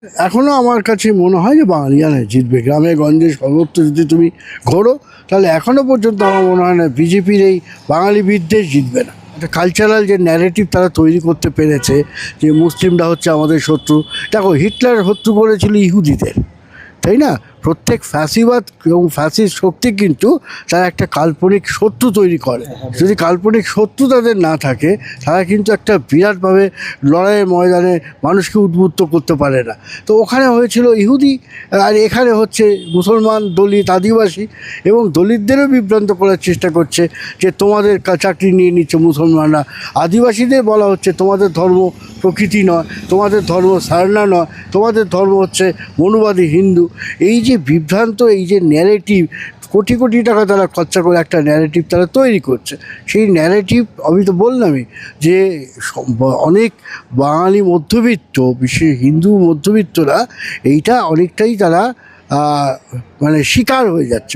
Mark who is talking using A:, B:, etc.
A: এখনও আমার কাছে মনে হয় যে বাঙালিয়ানাই জিতবে। গ্রামে গঞ্জে সর্বত্র যদি তুমি ঘোরো, তাহলে এখনও পর্যন্ত আমার মনে হয় না বিজেপির এই বাঙালি বিদ্বেষ জিতবে না। একটা কালচারাল যে ন্যারেটিভ তারা তৈরি করতে পেরেছে যে মুসলিমরা হচ্ছে আমাদের শত্রু। দেখো, হিটলার শত্রু করেছিল ইহুদিদের, তাই না? প্রত্যেক ফ্যাসিবাদ এবং ফ্যাসিস্ট শক্তি কিন্তু তারা একটা কাল্পনিক শত্রু তৈরি করে। যদি কাল্পনিক শত্রু তাদের না থাকে, তারা কিন্তু একটা বিরাটভাবে লড়াইয়ের ময়দানে মানুষকে উদ্বুদ্ধ করতে পারে না। তো ওখানে হয়েছিল ইহুদি, আর এখানে হচ্ছে মুসলমান, দলিত, আদিবাসী, এবং দলিতদেরও বিভ্রান্ত করার চেষ্টা করছে যে তোমাদের চাকরি নিয়ে নিচ্ছে মুসলমানরা। আদিবাসীদের বলা হচ্ছে তোমাদের ধর্ম প্রকৃতি নয়, তোমাদের ধর্ম সারনা নয়, তোমাদের ধর্ম হচ্ছে মনুবাদী হিন্দু। এই যে বিভ্রান্ত, এই যে ন্যারেটিভ, কোটি কোটি টাকা তারা খরচা করে একটা ন্যারেটিভ তারা তৈরি করছে। সেই ন্যারেটিভ আমি তো বললামই যে অনেক বাঙালি মধ্যবিত্ত, বিশেষ হিন্দু মধ্যবিত্তরা এইটা অনেকটাই তারা মানে শিকার হয়ে যাচ্ছে।